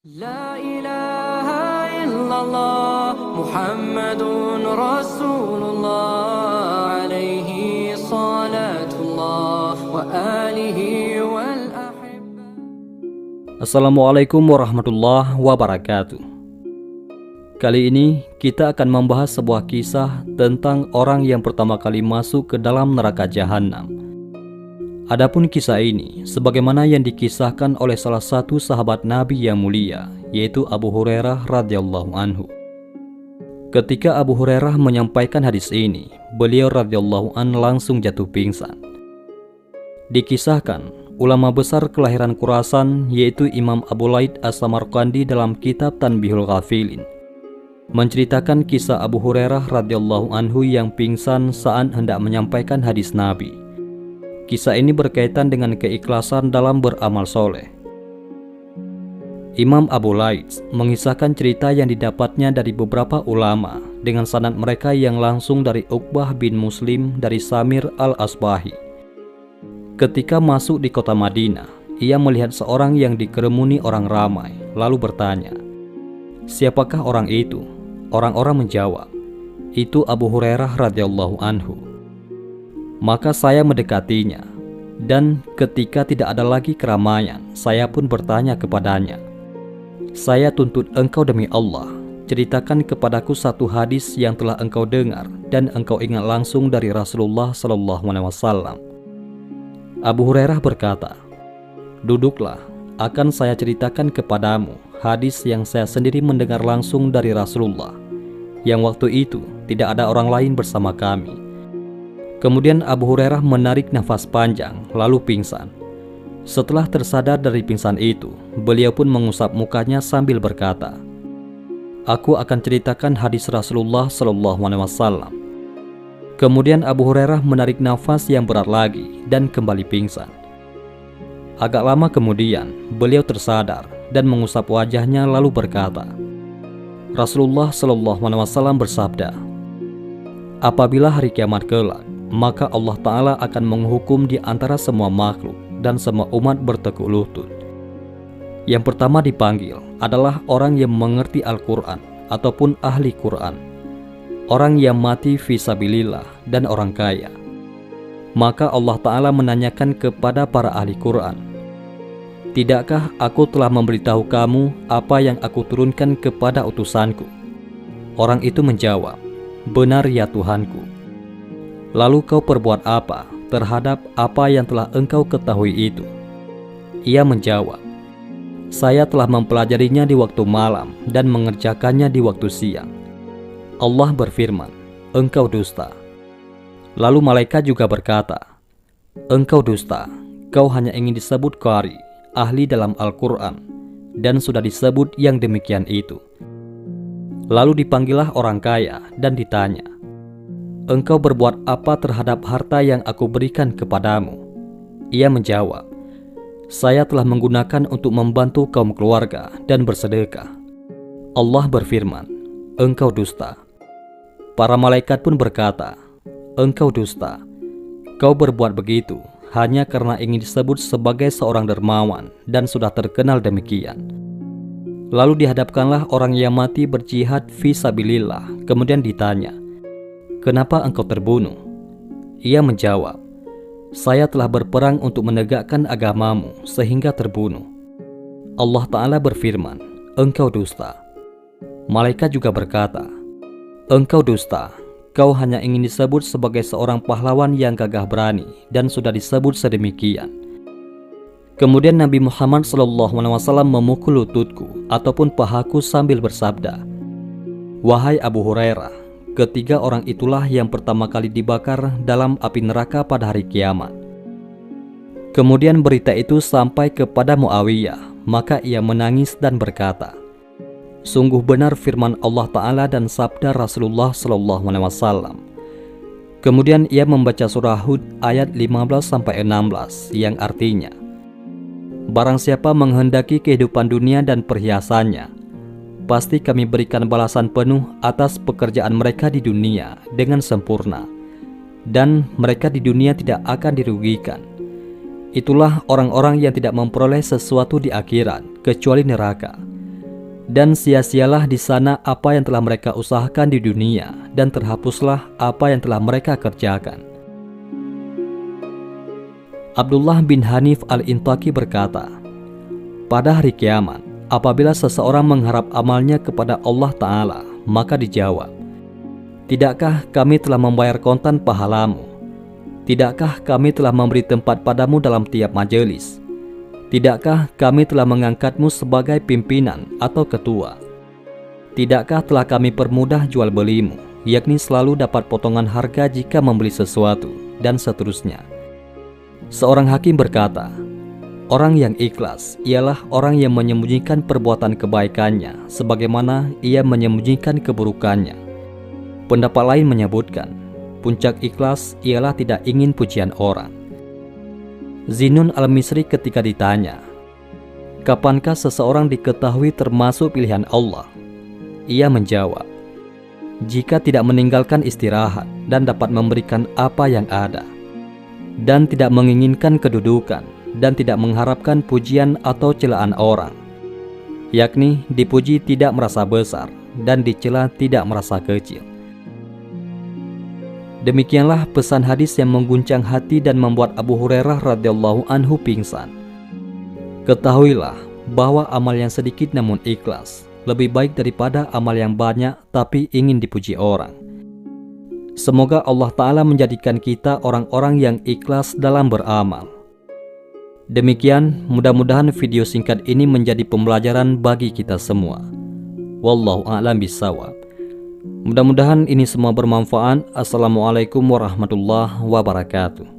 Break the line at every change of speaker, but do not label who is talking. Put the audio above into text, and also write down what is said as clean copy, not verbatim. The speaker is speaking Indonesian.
لا إله إلا الله محمد رسول الله عليه صلاة الله وآله والأحبة.
Assalamualaikum warahmatullahi wabarakatuh. Kali ini kita akan membahas sebuah kisah tentang orang yang pertama kali masuk ke dalam neraka jahanam. Adapun kisah ini sebagaimana yang dikisahkan oleh salah satu sahabat Nabi yang mulia, yaitu Abu Hurairah radhiyallahu anhu. Ketika Abu Hurairah menyampaikan hadis ini, beliau radhiyallahu anhu langsung jatuh pingsan. Dikisahkan ulama besar kelahiran Khurasan, yaitu Imam Abu Laid As-Samarqandi dalam kitab Tanbihul Ghafilin, menceritakan kisah Abu Hurairah radhiyallahu anhu yang pingsan saat hendak menyampaikan hadis Nabi. Kisah ini berkaitan dengan keikhlasan dalam beramal soleh. Imam Abu Laid mengisahkan cerita yang didapatnya dari beberapa ulama dengan sanad mereka yang langsung dari Uqbah bin Muslim dari Samir al-Asbahi. Ketika masuk di kota Madinah, ia melihat seorang yang dikerumuni orang ramai, lalu bertanya, "Siapakah orang itu?" Orang-orang menjawab, "Itu Abu Hurairah radhiyallahu anhu." Maka saya mendekatinya, dan ketika tidak ada lagi keramaian, saya pun bertanya kepadanya, "Saya tuntut engkau demi Allah, ceritakan kepadaku satu hadis yang telah engkau dengar dan engkau ingat langsung dari Rasulullah SAW." Abu Hurairah berkata, "Duduklah, akan saya ceritakan kepadamu hadis yang saya sendiri mendengar langsung dari Rasulullah, yang waktu itu tidak ada orang lain bersama kami." Kemudian Abu Hurairah menarik nafas panjang lalu pingsan. Setelah tersadar dari pingsan itu, beliau pun mengusap mukanya sambil berkata, "Aku akan ceritakan hadis Rasulullah SAW." Kemudian Abu Hurairah menarik nafas yang berat lagi dan kembali pingsan. Agak lama kemudian, beliau tersadar dan mengusap wajahnya lalu berkata, "Rasulullah SAW bersabda, apabila hari kiamat kelak, maka Allah Ta'ala akan menghukum di antara semua makhluk dan semua umat bertekuk lutut. Yang pertama dipanggil adalah orang yang mengerti Al-Quran ataupun ahli Quran, orang yang mati fisabilillah, dan orang kaya. Maka Allah Ta'ala menanyakan kepada para ahli Quran, tidakkah aku telah memberitahu kamu apa yang aku turunkan kepada utusanku? Orang itu menjawab, benar ya Tuhanku. Lalu kau perbuat apa terhadap apa yang telah engkau ketahui itu? Ia menjawab, saya telah mempelajarinya di waktu malam dan mengerjakannya di waktu siang. Allah berfirman, engkau dusta. Lalu malaikat juga berkata, engkau dusta, kau hanya ingin disebut qari, ahli dalam Al-Quran, dan sudah disebut yang demikian itu. Lalu dipanggillah orang kaya dan ditanya, engkau berbuat apa terhadap harta yang aku berikan kepadamu? Ia menjawab, saya telah menggunakan untuk membantu kaum keluarga dan bersedekah. Allah berfirman, engkau dusta. Para malaikat pun berkata, engkau dusta. Kau berbuat begitu hanya karena ingin disebut sebagai seorang dermawan dan sudah terkenal demikian. Lalu dihadapkanlah orang yang mati berjihad fisabilillah, kemudian ditanya, kenapa engkau terbunuh? Ia menjawab, saya telah berperang untuk menegakkan agamamu sehingga terbunuh. Allah Ta'ala berfirman, engkau dusta. Malaikat juga berkata, engkau dusta, kau hanya ingin disebut sebagai seorang pahlawan yang gagah berani dan sudah disebut sedemikian. Kemudian Nabi Muhammad SAW memukul lututku ataupun pahaku sambil bersabda, wahai Abu Hurairah, ketiga orang itulah yang pertama kali dibakar dalam api neraka pada hari kiamat. Kemudian berita itu sampai kepada Muawiyah, maka ia menangis dan berkata, sungguh benar firman Allah Ta'ala dan sabda Rasulullah SAW. Kemudian ia membaca surah Hud ayat 15-16 yang artinya, barang siapa menghendaki kehidupan dunia dan perhiasannya, pasti kami berikan balasan penuh atas pekerjaan mereka di dunia dengan sempurna, dan mereka di dunia tidak akan dirugikan. Itulah orang-orang yang tidak memperoleh sesuatu di akhirat kecuali neraka. Dan sia-sialah di sana apa yang telah mereka usahakan di dunia, dan terhapuslah apa yang telah mereka kerjakan. Abdullah bin Hanif al-Intaki berkata, pada hari kiamat, apabila seseorang mengharap amalnya kepada Allah Ta'ala, maka dijawab, tidakkah kami telah membayar kontan pahalamu? Tidakkah kami telah memberi tempat padamu dalam tiap majelis? Tidakkah kami telah mengangkatmu sebagai pimpinan atau ketua? Tidakkah telah kami permudah jual belimu, yakni selalu dapat potongan harga jika membeli sesuatu, dan seterusnya. Seorang hakim berkata, orang yang ikhlas ialah orang yang menyembunyikan perbuatan kebaikannya sebagaimana ia menyembunyikan keburukannya. Pendapat lain menyebutkan, puncak ikhlas ialah tidak ingin pujian orang. Zinun al-Misri ketika ditanya, kapankah seseorang diketahui termasuk pilihan Allah? Ia menjawab, jika tidak meninggalkan istirahat dan dapat memberikan apa yang ada, dan tidak menginginkan kedudukan, dan tidak mengharapkan pujian atau celaan orang, yakni dipuji tidak merasa besar, dan dicela tidak merasa kecil. Demikianlah pesan hadis yang mengguncang hati dan membuat Abu Hurairah radhiyallahu anhu pingsan. Ketahuilah bahwa amal yang sedikit namun ikhlas lebih baik daripada amal yang banyak tapi ingin dipuji orang. Semoga Allah Ta'ala menjadikan kita orang-orang yang ikhlas dalam beramal. Demikian, mudah-mudahan video singkat ini menjadi pembelajaran bagi kita semua. Wallahu a'lam bishawab. Mudah-mudahan ini semua bermanfaat. Assalamualaikum warahmatullahi wabarakatuh.